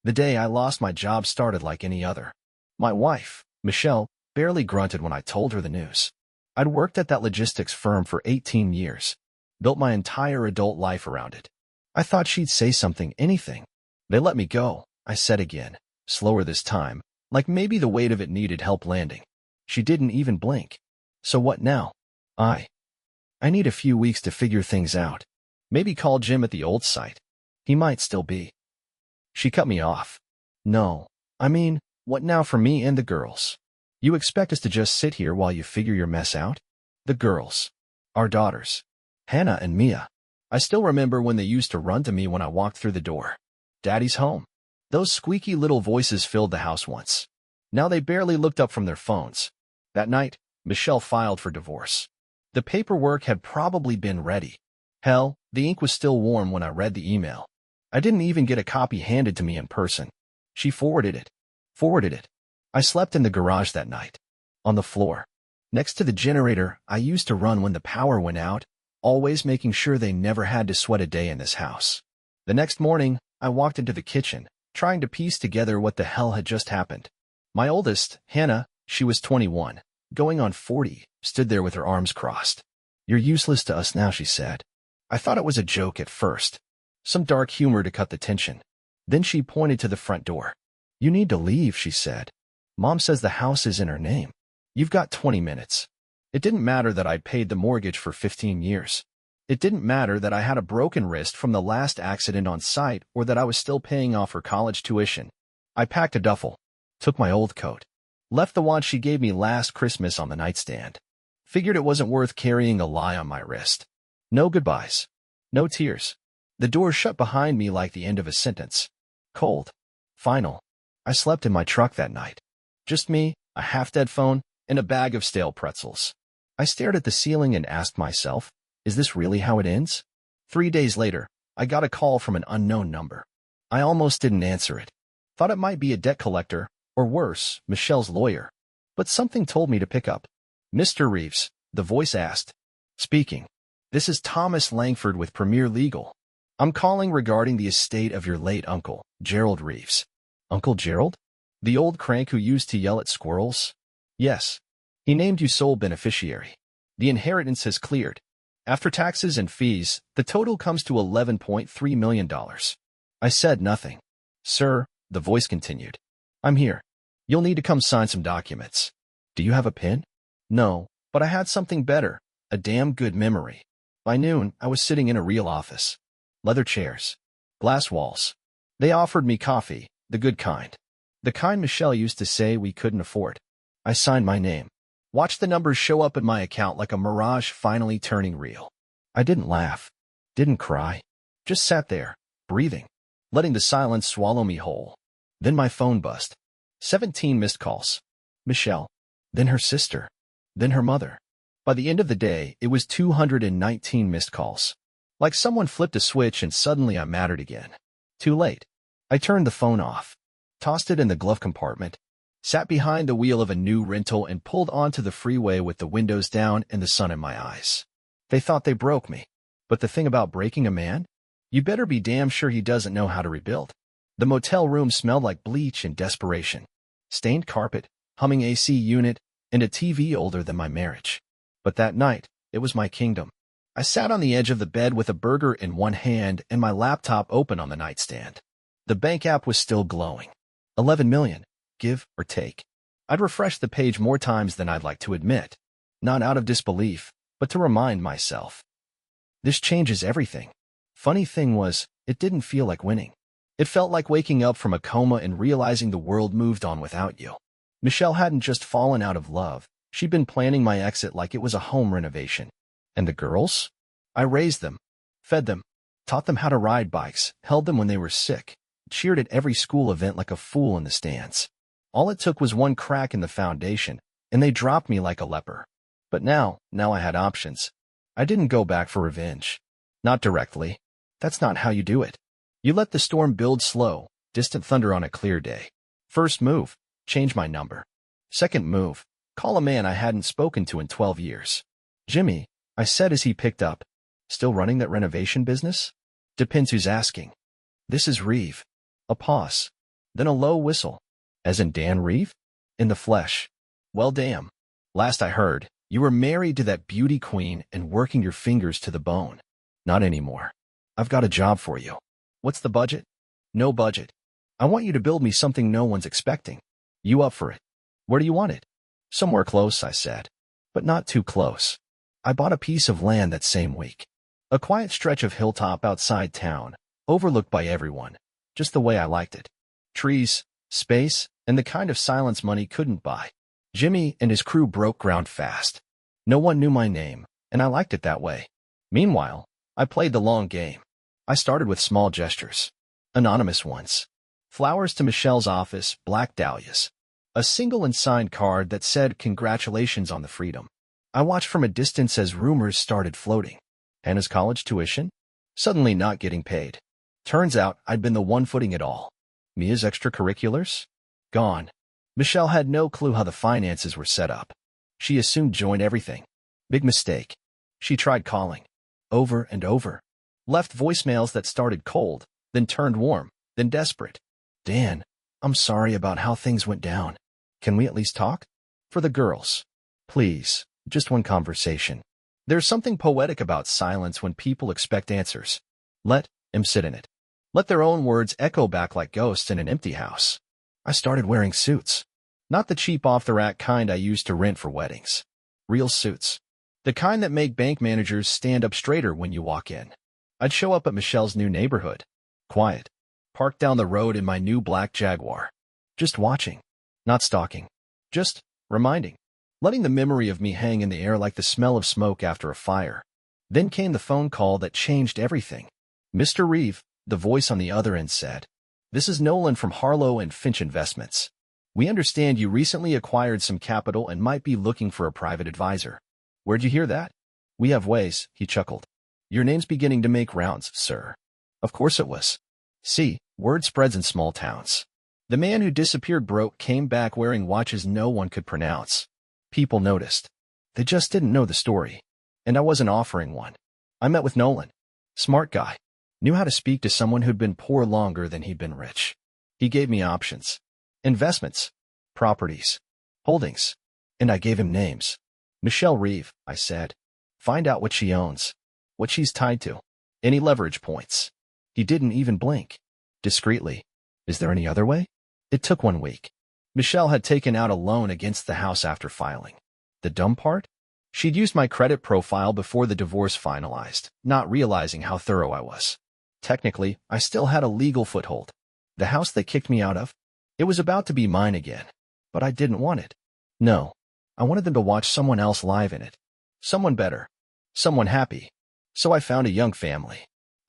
The day I lost my job started like any other. My wife, Michelle, barely grunted when I told her the news. I'd worked at that logistics firm for 18 years, built my entire adult life around it. I thought she'd say something, anything. They let me go, I said again, slower this time, like maybe the weight of it needed help landing. She didn't even blink. So what now? I need a few weeks to figure things out. Maybe call Jim at the old site. He might still be. She cut me off. No, I mean, what now for me and the girls? You expect us to just sit here while you figure your mess out? The girls. Our daughters. Hannah and Mia. I still remember when they used to run to me when I walked through the door. Daddy's home. Those squeaky little voices filled the house once. Now they barely looked up from their phones. That night, Michelle filed for divorce. The paperwork had probably been ready. Hell, the ink was still warm when I read the email. I didn't even get a copy handed to me in person. She forwarded it. I slept in the garage that night. On the floor. Next to the generator I used to run when the power went out, always making sure they never had to sweat a day in this house. The next morning, I walked into the kitchen, trying to piece together what the hell had just happened. My oldest, Hannah, she was 21, going on 40, stood there with her arms crossed. "You're useless to us now," she said. I thought it was a joke at first. Some dark humor to cut the tension. Then she pointed to the front door. "You need to leave," she said. "Mom says the house is in her name. You've got 20 minutes. It didn't matter that I'd paid the mortgage for 15 years. It didn't matter that I had a broken wrist from the last accident on site or that I was still paying off her college tuition. I packed a duffel, took my old coat, left the watch she gave me last Christmas on the nightstand. Figured it wasn't worth carrying a lie on my wrist. No goodbyes. No tears. The door shut behind me like the end of a sentence. Cold. Final. I slept in my truck that night. Just me, a half-dead phone, and a bag of stale pretzels. I stared at the ceiling and asked myself, is this really how it ends? 3 days later, I got a call from an unknown number. I almost didn't answer it. Thought it might be a debt collector, or worse, Michelle's lawyer. But something told me to pick up. "Mr. Reeves," the voice asked. "Speaking. This is Thomas Langford with Premier Legal. I'm calling regarding the estate of your late uncle, Gerald Reeves." "Uncle Gerald? The old crank who used to yell at squirrels?" "Yes. He named you sole beneficiary. The inheritance has cleared. After taxes and fees, the total comes to $11.3 million. I said nothing. "Sir," the voice continued, "I'm here. You'll need to come sign some documents. Do you have a pen?" No, but I had something better, a damn good memory. By noon, I was sitting in a real office. Leather chairs. Glass walls. They offered me coffee, the good kind. The kind Michelle used to say we couldn't afford. I signed my name. Watched the numbers show up in my account like a mirage finally turning real. I didn't laugh. Didn't cry. Just sat there, breathing, letting the silence swallow me whole. Then my phone buzzed. 17 missed calls. Michelle. Then her sister. Then her mother. By the end of the day, it was 219 missed calls. Like someone flipped a switch and suddenly I mattered again. Too late. I turned the phone off, tossed it in the glove compartment, sat behind the wheel of a new rental and pulled onto the freeway with the windows down and the sun in my eyes. They thought they broke me. But the thing about breaking a man? You better be damn sure he doesn't know how to rebuild. The motel room smelled like bleach and desperation. Stained carpet, humming AC unit, and a TV older than my marriage. But that night, it was my kingdom. I sat on the edge of the bed with a burger in one hand and my laptop open on the nightstand. The bank app was still glowing. 11 million, give or take. I'd refreshed the page more times than I'd like to admit. Not out of disbelief, but to remind myself. This changes everything. Funny thing was, it didn't feel like winning. It felt like waking up from a coma and realizing the world moved on without you. Michelle hadn't just fallen out of love. She'd been planning my exit like it was a home renovation. And the girls? I raised them, fed them, taught them how to ride bikes, held them when they were sick, cheered at every school event like a fool in the stands. All it took was one crack in the foundation, and they dropped me like a leper. But now I had options. I didn't go back for revenge. Not directly. That's not how you do it. You let the storm build slow, distant thunder on a clear day. First move, change my number. Second move, call a man I hadn't spoken to in 12 years. "Jimmy," I said as he picked up. "Still running that renovation business?" "Depends who's asking." "This is Reeve." A pause. Then a low whistle. As in Dan Reeve? In the flesh. Well, damn. Last I heard, you were married to that beauty queen and working your fingers to the bone. Not anymore. I've got a job for you. What's the budget? No budget. I want you to build me something no one's expecting. You up for it? Where do you want it? Somewhere close, I said. But not too close. I bought a piece of land that same week. A quiet stretch of hilltop outside town, overlooked by everyone, just the way I liked it. Trees, space, and the kind of silence money couldn't buy. Jimmy and his crew broke ground fast. No one knew my name, and I liked it that way. Meanwhile, I played the long game. I started with small gestures. Anonymous ones. Flowers to Michelle's office, black dahlias. A single unsigned card that said congratulations on the freedom. I watched from a distance as rumors started floating. Hannah's college tuition? Suddenly not getting paid. Turns out I'd been the one footing it all. Mia's extracurriculars? Gone. Michelle had no clue how the finances were set up. She assumed joined everything. Big mistake. She tried calling. Over and over. Left voicemails that started cold, then turned warm, then desperate. Dan, I'm sorry about how things went down. Can we at least talk? For the girls. Please, just one conversation. There's something poetic about silence when people expect answers. Let them sit in it. Let their own words echo back like ghosts in an empty house. I started wearing suits. Not the cheap off-the-rack kind I used to rent for weddings. Real suits. The kind that make bank managers stand up straighter when you walk in. I'd show up at Michelle's new neighborhood. Quiet. Parked down the road in my new black Jaguar. Just watching. Not stalking. Just reminding. Letting the memory of me hang in the air like the smell of smoke after a fire. Then came the phone call that changed everything. Mr. Reeve, the voice on the other end said, "This is Nolan from Harlow and Finch Investments. We understand you recently acquired some capital and might be looking for a private advisor. Where'd you hear that?" "We have ways," he chuckled. "Your name's beginning to make rounds, sir." Of course it was. See, word spreads in small towns. The man who disappeared broke came back wearing watches no one could pronounce. People noticed. They just didn't know the story. And I wasn't offering one. I met with Nolan. Smart guy. Knew how to speak to someone who'd been poor longer than he'd been rich. He gave me options. Investments. Properties. Holdings. And I gave him names. Michelle Reeve, I said. Find out what she owns. What she's tied to. Any leverage points. He didn't even blink. Discreetly. Is there any other way? It took 1 week. Michelle had taken out a loan against the house after filing. The dumb part? She'd used my credit profile before the divorce finalized, not realizing how thorough I was. Technically, I still had a legal foothold. The house they kicked me out of? It was about to be mine again. But I didn't want it. No. I wanted them to watch someone else live in it. Someone better. Someone happy. So I found a young family.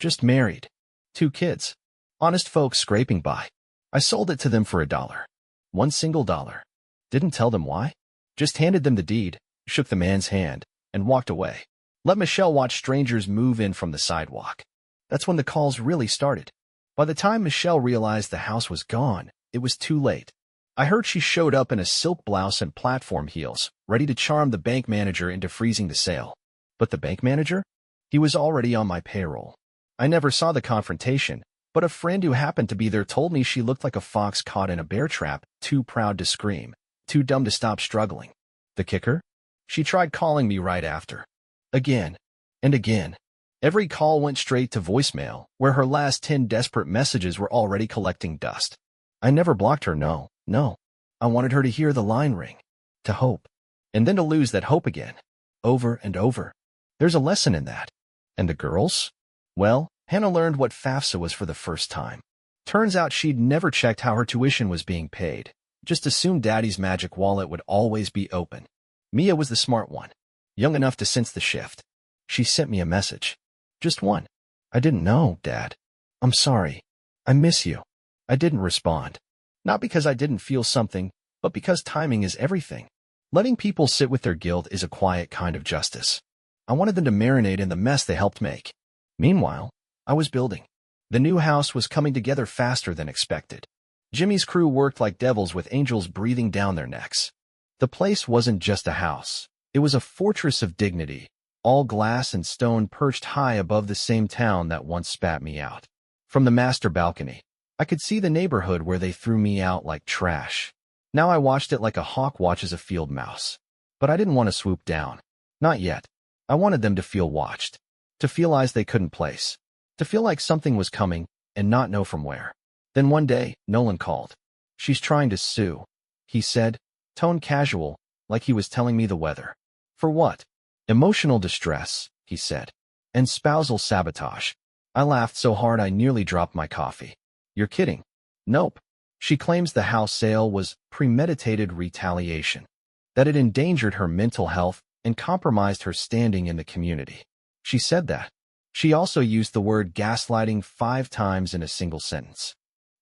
Just married. 2 kids. Honest folks scraping by. I sold it to them for $1. $1 single. Didn't tell them why. Just handed them the deed, shook the man's hand, and walked away. Let Michelle watch strangers move in from the sidewalk. That's when the calls really started. By the time Michelle realized the house was gone, it was too late. I heard she showed up in a silk blouse and platform heels, ready to charm the bank manager into freezing the sale. But the bank manager? He was already on my payroll. I never saw the confrontation, but a friend who happened to be there told me she looked like a fox caught in a bear trap, too proud to scream, too dumb to stop struggling. The kicker? She tried calling me right after. Again. And again. Every call went straight to voicemail, where her last 10 desperate messages were already collecting dust. I never blocked her, no. I wanted her to hear the line ring. To hope. And then to lose that hope again. Over and over. There's a lesson in that. And the girls? Well, Hannah learned what FAFSA was for the first time. Turns out she'd never checked how her tuition was being paid. Just assumed Daddy's magic wallet would always be open. Mia was the smart one. Young enough to sense the shift. She sent me a message. Just one. I didn't know, Dad. I'm sorry. I miss you. I didn't respond. Not because I didn't feel something, but because timing is everything. Letting people sit with their guilt is a quiet kind of justice. I wanted them to marinate in the mess they helped make. Meanwhile, I was building. The new house was coming together faster than expected. Jimmy's crew worked like devils with angels breathing down their necks. The place wasn't just a house. It was a fortress of dignity, all glass and stone perched high above the same town that once spat me out. From the master balcony, I could see the neighborhood where they threw me out like trash. Now I watched it like a hawk watches a field mouse. But I didn't want to swoop down. Not yet. I wanted them to feel watched. To feel eyes they couldn't place. To feel like something was coming and not know from where. Then one day, Nolan called. "She's trying to sue," he said, tone casual, like he was telling me the weather. "For what?" "Emotional distress," he said. "And spousal sabotage." I laughed so hard I nearly dropped my coffee. "You're kidding." "Nope." She claims the house sale was premeditated retaliation, that it endangered her mental health and compromised her standing in the community. She said that. She also used the word gaslighting 5 times in a single sentence.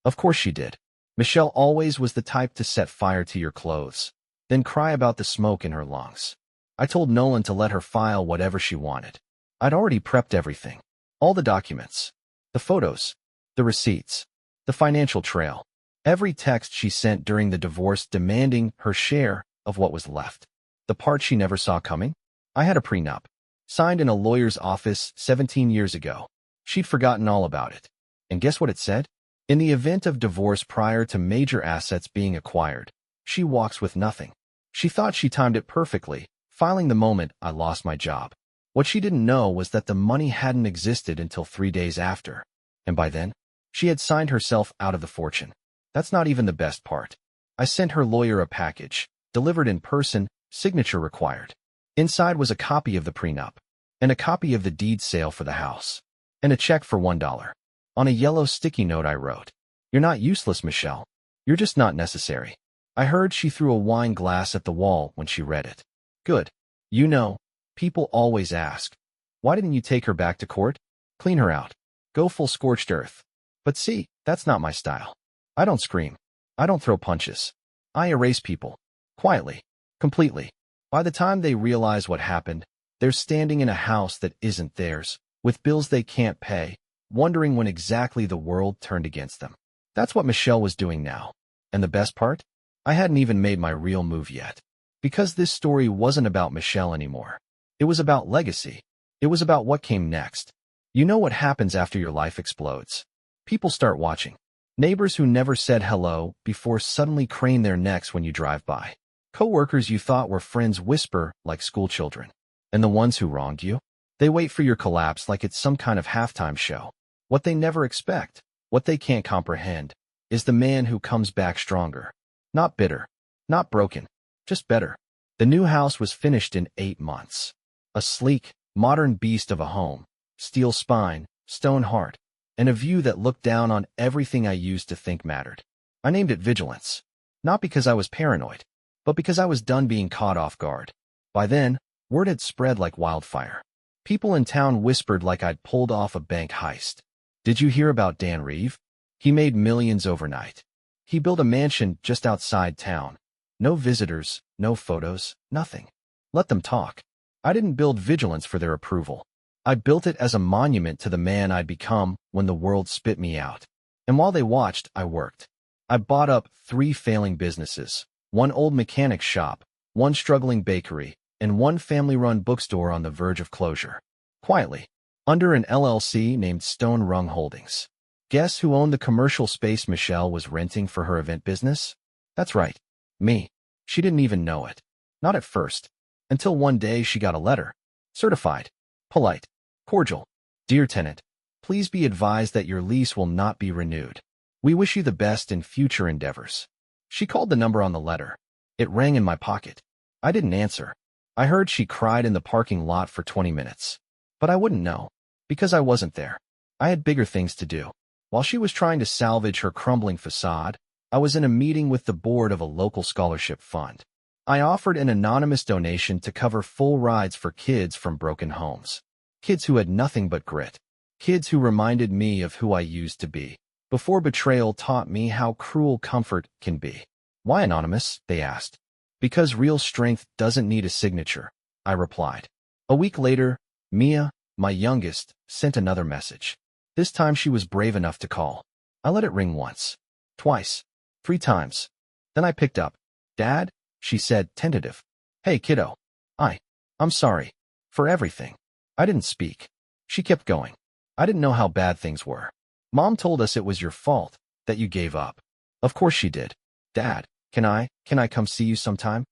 Of course she did. Michelle always was the type to set fire to your clothes, then cry about the smoke in her lungs. I told Nolan to let her file whatever she wanted. I'd already prepped everything. All the documents. The photos. The receipts. The financial trail. Every text she sent during the divorce demanding her share of what was left. The part she never saw coming? I had a prenup. Signed in a lawyer's office 17 years ago. She'd forgotten all about it. And guess what it said? In the event of divorce prior to major assets being acquired, she walks with nothing. She thought she timed it perfectly, filing the moment I lost my job. What she didn't know was that the money hadn't existed until 3 days after. And by then, she had signed herself out of the fortune. That's not even the best part. I sent her lawyer a package, delivered in person, signature required. Inside was a copy of the prenup, and a copy of the deed sale for the house, and a check for $1. On a yellow sticky note I wrote, "You're not useless, Michelle. You're just not necessary." I heard she threw a wine glass at the wall when she read it. Good. You know, people always ask, why didn't you take her back to court? Clean her out. Go full scorched earth. But see, that's not my style. I don't scream. I don't throw punches. I erase people. Quietly. Completely. By the time they realize what happened, they're standing in a house that isn't theirs, with bills they can't pay, wondering when exactly the world turned against them. That's what Michelle was doing now. And the best part? I hadn't even made my real move yet. Because this story wasn't about Michelle anymore. It was about legacy. It was about what came next. You know what happens after your life explodes. People start watching. Neighbors who never said hello before suddenly crane their necks when you drive by. Co-workers you thought were friends whisper like schoolchildren. And the ones who wronged you? They wait for your collapse like it's some kind of halftime show. What they never expect, what they can't comprehend, is the man who comes back stronger. Not bitter, not broken, just better. The new house was finished in 8 months. A sleek, modern beast of a home, steel spine, stone heart, and a view that looked down on everything I used to think mattered. I named it Vigilance. Not because I was paranoid, but because I was done being caught off guard. By then, word had spread like wildfire. People in town whispered like I'd pulled off a bank heist. Did you hear about Dan Reeve? He made millions overnight. He built a mansion just outside town. No visitors, no photos, nothing. Let them talk. I didn't build Vigilance for their approval. I built it as a monument to the man I'd become when the world spit me out. And while they watched, I worked. I bought up 3 failing businesses, 1 old mechanic shop, 1 struggling bakery, and 1 family-run bookstore on the verge of closure. Quietly, under an LLC named Stone Rung Holdings. Guess who owned the commercial space Michelle was renting for her event business? That's right, me. She didn't even know it. Not at first. Until one day she got a letter. Certified. Polite. Cordial. Dear tenant, please be advised that your lease will not be renewed. We wish you the best in future endeavors. She called the number on the letter. It rang in my pocket. I didn't answer. I heard she cried in the parking lot for 20 minutes. But I wouldn't know. Because I wasn't there. I had bigger things to do. While she was trying to salvage her crumbling facade, I was in a meeting with the board of a local scholarship fund. I offered an anonymous donation to cover full rides for kids from broken homes. Kids who had nothing but grit. Kids who reminded me of who I used to be. Before betrayal taught me how cruel comfort can be. Why anonymous? They asked. Because real strength doesn't need a signature, I replied. A week later, Mia, my youngest, sent another message. This time she was brave enough to call. I let it ring once, twice, 3 times. Then I picked up. Dad? She said, tentative. Hey, kiddo. I'm sorry. For everything. I didn't speak. She kept going. I didn't know how bad things were. Mom told us it was your fault, that you gave up. Of course she did. Dad, can I come see you sometime?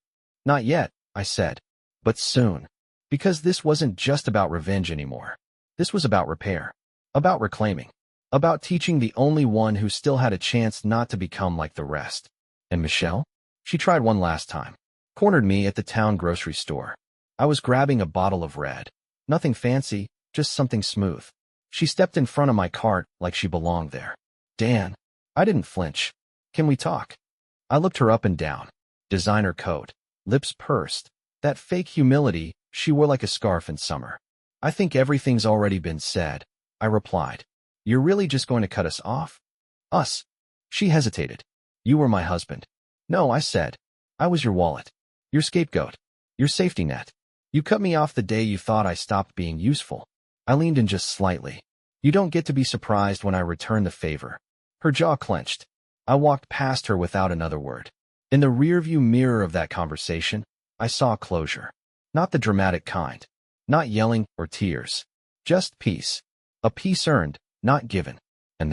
Not yet, I said. But soon. Because this wasn't just about revenge anymore. This was about repair. About reclaiming. About teaching the only one who still had a chance not to become like the rest. And Michelle? She tried one last time. Cornered me at the town grocery store. I was grabbing a bottle of red. Nothing fancy, just something smooth. She stepped in front of my cart like she belonged there. Dan. I didn't flinch. Can we talk? I looked her up and down. Designer coat. Lips pursed. That fake humility she wore like a scarf in summer. I think everything's already been said, I replied. You're really just going to cut us off? Us? She hesitated. You were my husband. No, I said. I was your wallet. Your scapegoat. Your safety net. You cut me off the day you thought I stopped being useful. I leaned in just slightly. You don't get to be surprised when I return the favor. Her jaw clenched. I walked past her without another word. In the rearview mirror of that conversation, I saw closure. Not the dramatic kind. Not yelling or tears. Just peace. A peace earned, not given. And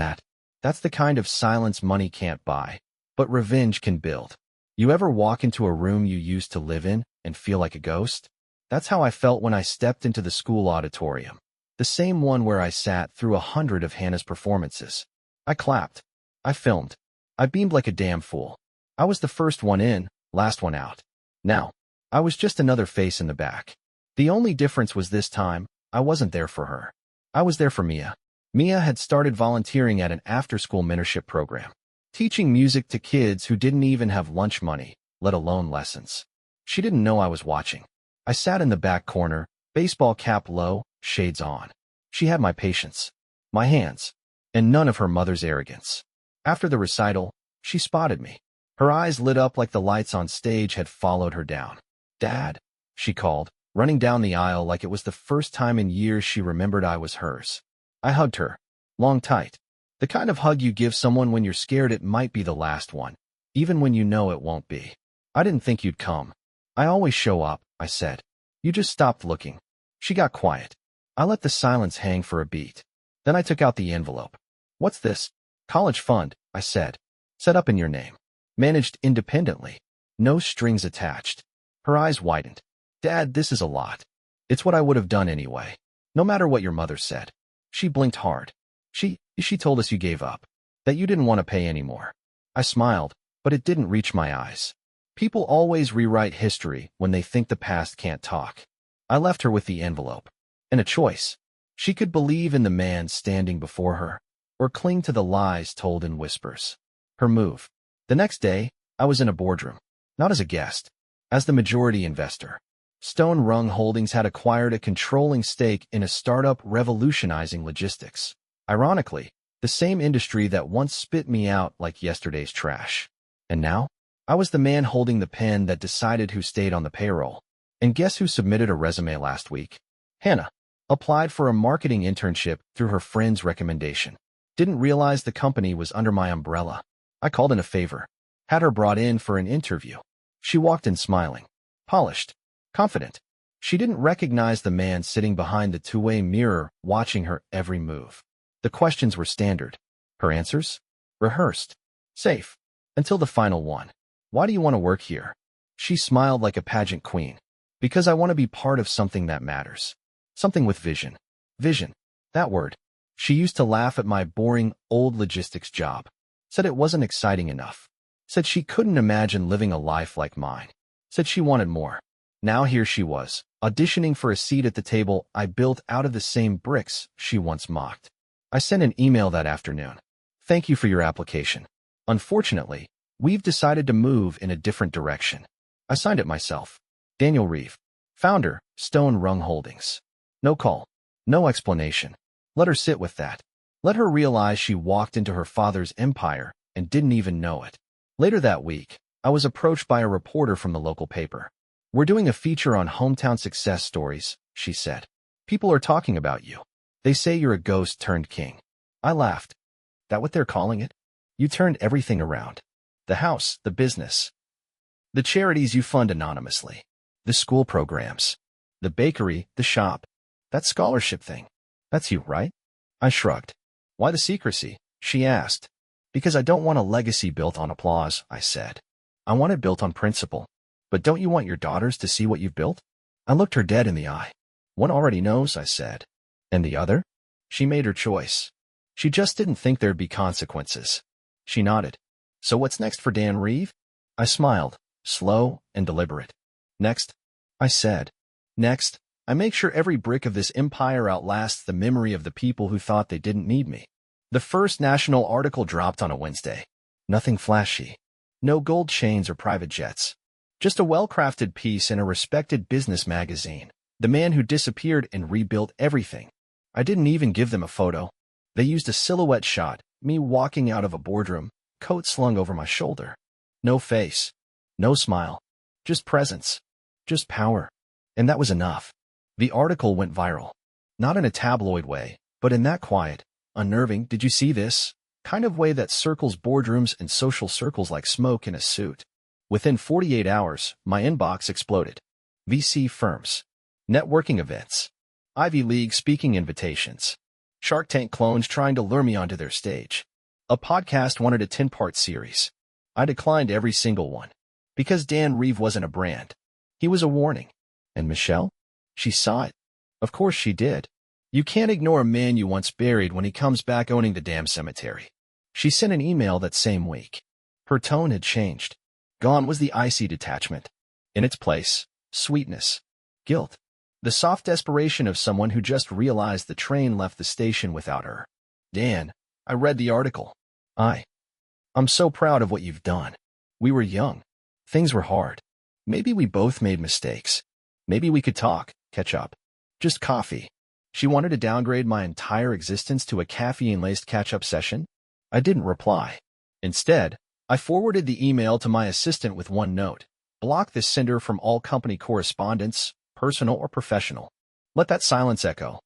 that's the kind of silence money can't buy. But revenge can build. You ever walk into a room you used to live in and feel like a ghost? That's how I felt when I stepped into the school auditorium. The same one where I sat through 100 of Hannah's performances. I clapped. I filmed. I beamed like a damn fool. I was the first one in, last one out. Now, I was just another face in the back. The only difference was this time, I wasn't there for her. I was there for Mia. Mia had started volunteering at an after-school mentorship program, teaching music to kids who didn't even have lunch money, let alone lessons. She didn't know I was watching. I sat in the back corner, baseball cap low, shades on. She had my patience, my hands, and none of her mother's arrogance. After the recital, she spotted me. Her eyes lit up like the lights on stage had followed her down. Dad, she called, running down the aisle like it was the first time in years she remembered I was hers. I hugged her, long tight. The kind of hug you give someone when you're scared it might be the last one, even when you know it won't be. I didn't think you'd come. I always show up, I said. You just stopped looking. She got quiet. I let the silence hang for a beat. Then I took out the envelope. What's this? College fund, I said. Set up in your name. Managed independently. No strings attached. Her eyes widened. Dad, this is a lot. It's what I would have done anyway. No matter what your mother said. She blinked hard. She told us you gave up. That you didn't want to pay anymore. I smiled, but it didn't reach my eyes. People always rewrite history when they think the past can't talk. I left her with the envelope. And a choice. She could believe in the man standing before her, or cling to the lies told in whispers. Her move. The next day, I was in a boardroom. Not as a guest. As the majority investor. Stone Rung Holdings had acquired a controlling stake in a startup revolutionizing logistics. Ironically, the same industry that once spit me out like yesterday's trash. And now, I was the man holding the pen that decided who stayed on the payroll. And guess who submitted a resume last week? Hannah. Applied for a marketing internship through her friend's recommendation. Didn't realize the company was under my umbrella. I called in a favor. Had her brought in for an interview. She walked in smiling. Polished. Confident. She didn't recognize the man sitting behind the two-way mirror watching her every move. The questions were standard. Her answers? Rehearsed. Safe. Until the final one. Why do you want to work here? She smiled like a pageant queen. Because I want to be part of something that matters. Something with vision. Vision. That word. She used to laugh at my boring, old logistics job. Said it wasn't exciting enough. Said she couldn't imagine living a life like mine. Said she wanted more. Now here she was, auditioning for a seat at the table I built out of the same bricks she once mocked. I sent an email that afternoon. Thank you for your application. Unfortunately, we've decided to move in a different direction. I signed it myself. Daniel Reeve. Founder, Stone Rung Holdings. No call. No explanation. Let her sit with that. Let her realize she walked into her father's empire and didn't even know it. Later that week, I was approached by a reporter from the local paper. We're doing a feature on hometown success stories, she said. People are talking about you. They say you're a ghost turned king. I laughed. That what they're calling it? You turned everything around. The house, the business. The charities you fund anonymously. The school programs. The bakery, the shop. That scholarship thing. That's you, right? I shrugged. Why the secrecy? She asked. Because I don't want a legacy built on applause, I said. I want it built on principle. But don't you want your daughters to see what you've built? I looked her dead in the eye. One already knows, I said. And the other? She made her choice. She just didn't think there'd be consequences. She nodded. So what's next for Dan Reeve? I smiled, slow and deliberate. Next, I said. Next, I make sure every brick of this empire outlasts the memory of the people who thought they didn't need me. The first national article dropped on a Wednesday. Nothing flashy. No gold chains or private jets. Just a well-crafted piece in a respected business magazine. The man who disappeared and rebuilt everything. I didn't even give them a photo. They used a silhouette shot, me walking out of a boardroom, coat slung over my shoulder. No face. No smile. Just presence. Just power. And that was enough. The article went viral. Not in a tabloid way, but in that quiet, unnerving, did you see this? Kind of way that circles boardrooms and social circles like smoke in a suit. Within 48 hours, my inbox exploded. VC firms. Networking events. Ivy League speaking invitations. Shark Tank clones trying to lure me onto their stage. A podcast wanted a 10-part series. I declined every single one. Because Dan Reeve wasn't a brand. He was a warning. And Michelle? She saw it. Of course she did. You can't ignore a man you once buried when he comes back owning the damn cemetery. She sent an email that same week. Her tone had changed. Gone was the icy detachment. In its place, sweetness. Guilt. The soft desperation of someone who just realized the train left the station without her. Dan, I read the article. I'm so proud of what you've done. We were young. Things were hard. Maybe we both made mistakes. Maybe we could talk, catch up. Just coffee. She wanted to downgrade my entire existence to a caffeine-laced catch-up session? I didn't reply. Instead, I forwarded the email to my assistant with one note. Block this sender from all company correspondence, personal or professional. Let that silence echo.